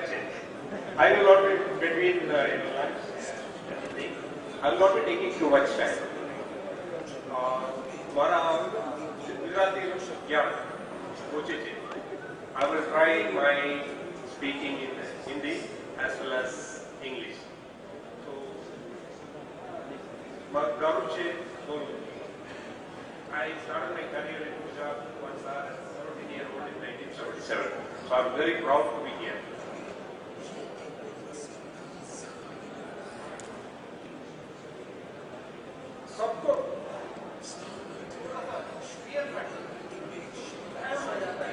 change. I will not be between lunch. I will not be taking too much time. I will try my speaking in Hindi as well as English. So, I started my career in Gujarat once I was 17 years old in 1977. So I'm very proud to be here. सबको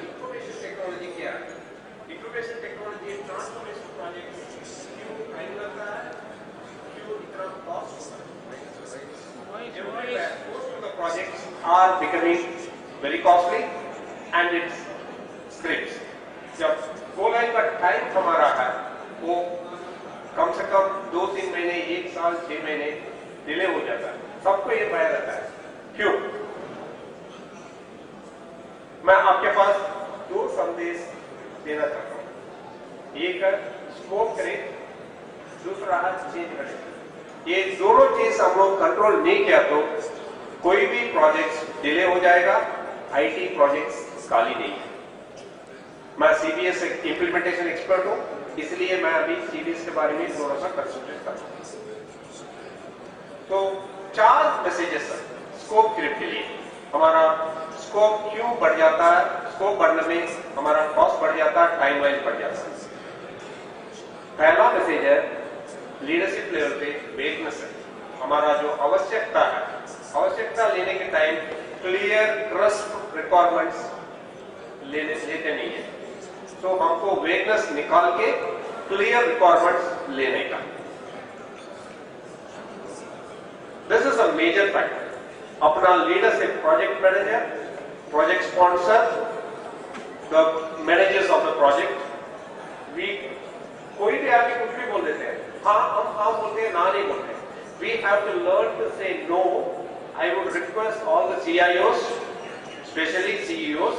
information technology क्या है? Information technology एक transformation project क्यों time लगता है, क्यों इतना cost होता है? Most of the projects are becoming very costly and its scripts. जब go live का टाइम हमारा है वो कम से कम 2-3 महीने, 1 साल, 6 महीने डिले हो जाता है. सबको ये भय रहता है. क्यों? मैं आपके पास 2 संदेश देना चाहता हूं. एक है स्कोप करें, दूसरा है चेंज करें. ये दोनों चीज हम लोग कंट्रोल नहीं किया तो कोई भी प्रोजेक्ट डिले हो जाएगा. आईटी प्रोजेक्ट्स खाली नहीं है. मैं सीबीएस इंप्लीमेंटेशन एक्सपर्ट हूं, इसलिए मैं अभी सीबीएस के बारे में थोड़ा सा कंसंट्रेट करता हूं. तो 4 मैसेजेस है स्कोप क्रिप के लिए. हमारा स्कोप क्यों बढ़ जाता है? स्कोप बढ़ने में हमारा कॉस्ट बढ़ जाता है, टाइम वाइज बढ़ जाता है. पहला मैसेज है लीडरशिप लेवल पे वेकनेस है. हमारा जो आवश्यकता है, आवश्यकता लेने के टाइम क्लियर ट्रस्ट रिक्वायरमेंट्स लेते नहीं है. तो हमको वेकनेस निकाल के क्लियर रिक्वायरमेंट्स लेने का. This is a major factor. अपना leadership, project manager, project sponsor, the managers of the project, we कोई भी आके कुछ भी बोल देते हैं. हाँ हम हाँ बोलते हैं, ना नहीं बोलते हैं. We have to learn to say no. I would request all the CIOs, especially CEOs,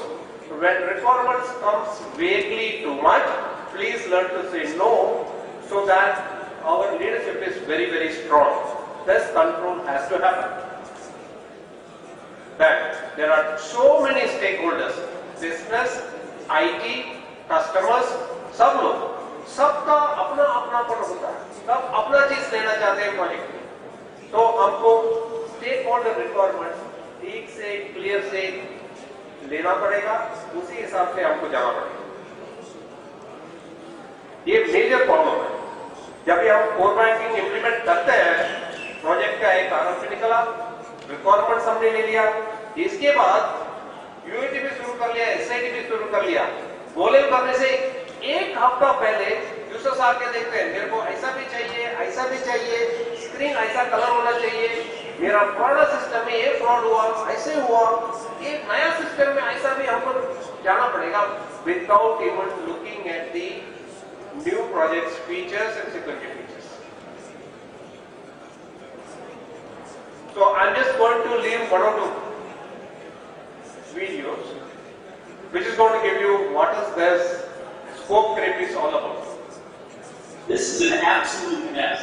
when requirements comes vaguely too much, please learn to say no so that our leadership is very, very strong. This control has to happen. That there are so many stakeholders, business, IT, customers, सब लोग, सबका अपना अपनापन होता है. सब अपना चीज लेना चाहते हैं प्रोजेक्ट में. तो हमको स्टेक होल्डर रिक्वायरमेंट ठीक से, क्लियर से लेना पड़ेगा. उसी हिसाब से हमको जाना पड़ेगा. ये मेजर प्रॉब्लम है. जब भी हम कोर बैंकिंग इंप्लीमेंट करते हैं, प्रोजेक्ट का एक RFP निकला, रिक्वायरमेंट हमने ले लिया, इसके बाद UAT भी शुरू कर लिया, SIT भी शुरू कर लिया. गोले करने से 1 हफ्ता पहले यूजर्स आके देखते हैं, मेरे को ऐसा भी चाहिए, ऐसा भी चाहिए, स्क्रीन ऐसा कलर होना चाहिए, मेरा पुराना सिस्टम में ये फ्रॉड हुआ, ऐसे हुआ, एक नया सिस्टम में ऐसा भी हमको जाना पड़ेगा without even looking at the new projects features and security features. So I'm just going to leave 1 or 2 videos which is going to give you what is this scope creep is all about. This is an absolute mess.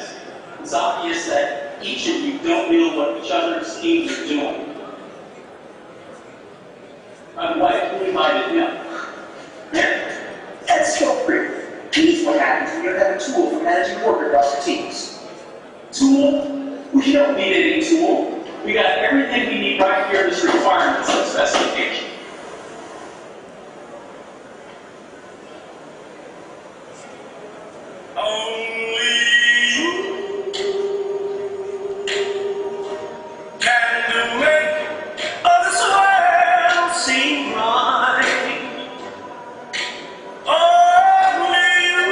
It's obvious that each of you don't know what each other's teams are doing. My wife reminded me. That's scope creep. Here's what happens when you don't have a tool for managing work across the teams. Tool? We don't need any tool. We got everything we need right here in this requirements and specification. Only you can do it. Oh, this world seems right. Only you.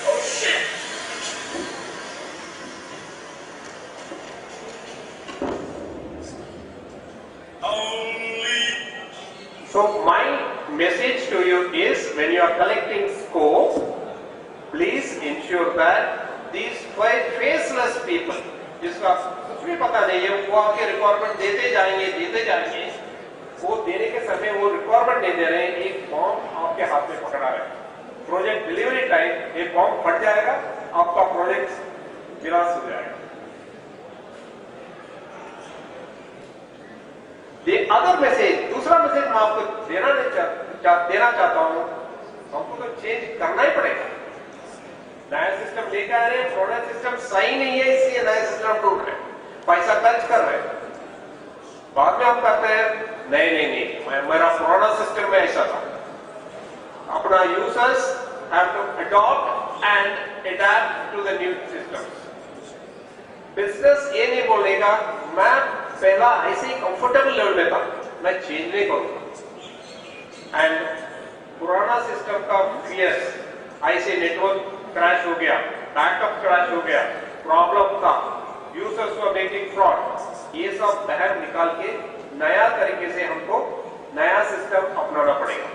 Oh shit. So my message to you is, when you are collecting scope, please ensure that these 5 phases people, जिसका कुछ भी पता नहीं है, वो आपके requirement देते जाएंगे, वो देने के समय वो रिक्वायरमेंट नहीं दे रहे हैं, एक फॉर्म आपके हाथ में पकड़ा है, प्रोजेक्ट डिलीवरी टाइम एक फॉर्म फट जाएगा, आपका प्रोजेक्ट विनाश हो जाएगा। अदर मैसेज, दूसरा मैसेज मैं आपको देना चाहता हूं, हमको तो चेंज करना ही पड़ेगा। नया सिस्टम लेकर आ रहे हैं, पुराना सिस्टम सही नहीं है, इसलिए नया सिस्टम ढूंढ रहे हैं, पैसा खर्च कर रहे हैं। बाद में हम कहते हैं नहीं, मेरा पुराना सिस्टम में ऐसा था। अपना users have to adopt and adapt to the new system. Business ये नहीं बोलेगा मैं पहला ऐसे ही कंफर्टेबल लेवल में था, मैं चेंज नहीं करूंगा। एंड पुराना सिस्टम का फीयर्स, ऐसे नेटवर्क क्रैश हो गया, बैकअप क्रैश हो गया, प्रॉब्लम था, यूजर्स वर मेकिंग फ्रॉड, ये सब बाहर निकाल के नया तरीके से हमको नया सिस्टम अपनाना पड़ेगा।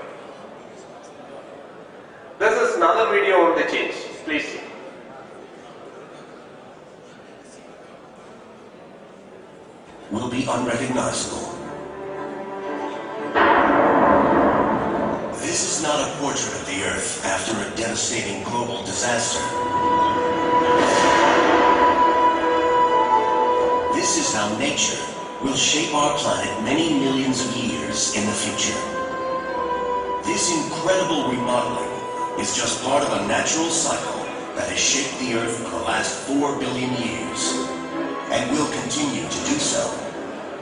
This is another video on the change. Please see. Will be unrecognizable. This is not a portrait of the Earth after a devastating global disaster. This is how nature will shape our planet many millions of years in the future. This incredible remodeling is just part of a natural cycle that has shaped the Earth for the last 4 billion years, and will continue to do so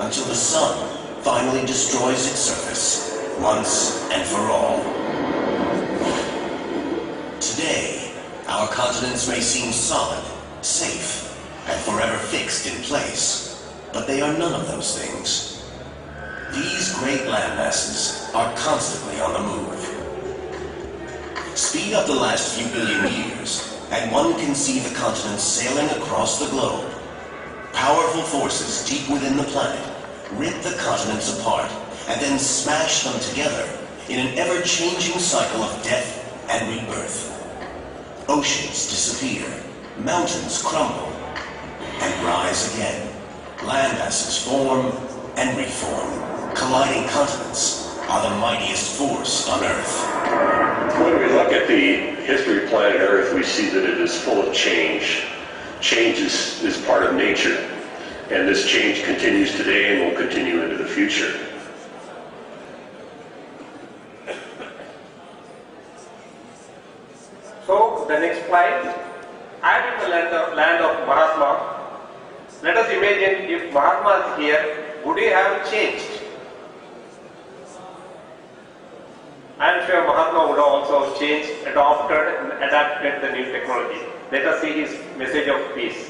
until the sun finally destroys its surface once and for all. Today, our continents may seem solid, safe, and forever fixed in place, but they are none of those things. These great landmasses are constantly on the move. Speed up the last few billion years, and one can see the continents sailing across the globe. Powerful forces deep within the planet rip the continents apart and then smash them together in an ever-changing cycle of death and rebirth. Oceans disappear, mountains crumble, and rise again. Landmasses form and reform. Colliding continents are the mightiest force on Earth. When we look at the history of planet Earth, we see that it is full of change. Change is part of nature, and this change continues today and will continue into the future. So the next slide, I'm in the land of Mahatma. Let us imagine if Mahatma is here, would he have changed? I am sure Mahatma would have also changed, adopted and adapted the new technology. Let us see his message of peace.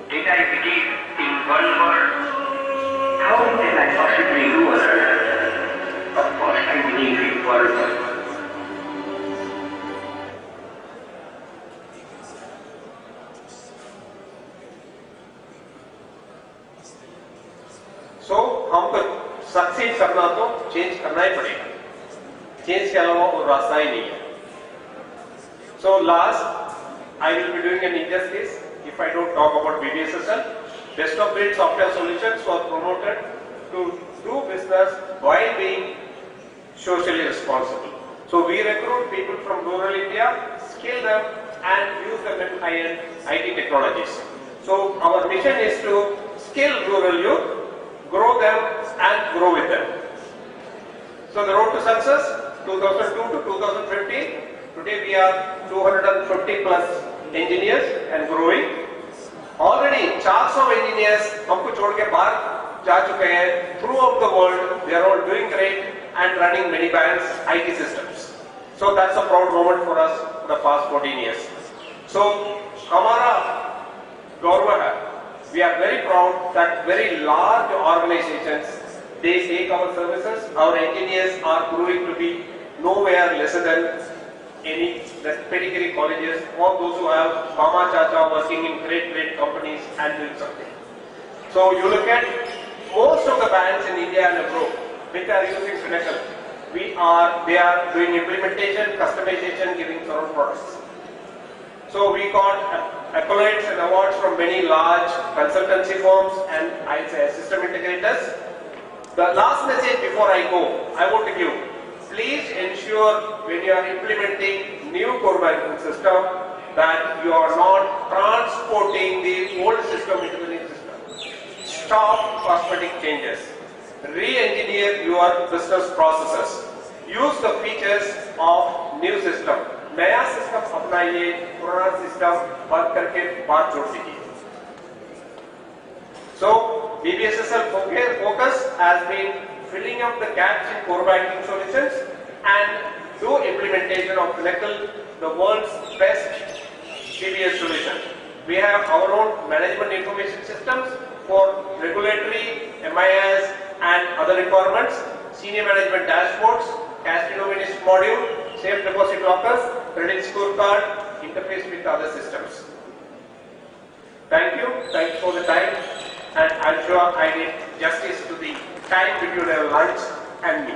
Did I believe in one word? How can I possibly do other? Of course I believe in one word. So हमको succeed करना तो change करना ही पड़ेगा, change के अलावा और रास्ता ही नहीं है. So last, I will be doing an injustice if I don't talk about BBSSL. Best of breed software solutions were promoted to do business while being socially responsible. So we recruit people from rural India, skill them and use them in high-end IT technologies. So our mission is to skill rural youth, grow them and grow with them. So the road to success, 2002 to 2015. Today we are 250 plus engineers and growing. Already 400 engineers हमको छोड़ के बाहर जा चुके हैं. Throughout the world, they are all doing great and running many banks' IT systems. So that's a proud moment for us for the past 14 years. So, Hamara Gaurav hai. We are very proud that very large organizations, they take our services. Our engineers are proving to be nowhere lesser than any pedigree colleges or those who have Mama Chacha working in great companies and doing something. So you look at most of the banks in India and abroad which are using Finacle. They are doing implementation, customization, giving their own products. So we got accolades and awards from many large consultancy firms and I say system integrators. The last message before I go, I want to give, please ensure when you are implementing new core banking system that you are not transporting the old system into the new system. Stop cosmetic changes. Re-engineer your business processes. Use the features of new system. नया system अपनाइए, पुराना system बंद करके बात जोड़ दीजिए. So BBSSL focus has been filling up the gaps in core banking solutions and do implementation of Finacle, the world's best CBS solution. We have our own management information systems for regulatory, MIS and other requirements, senior management dashboards, cash denomination module, safe deposit lockers, credit scorecard, interface with other systems. Thank you. Thanks for the time. And I'm sure I did justice to the time between our lunch and me.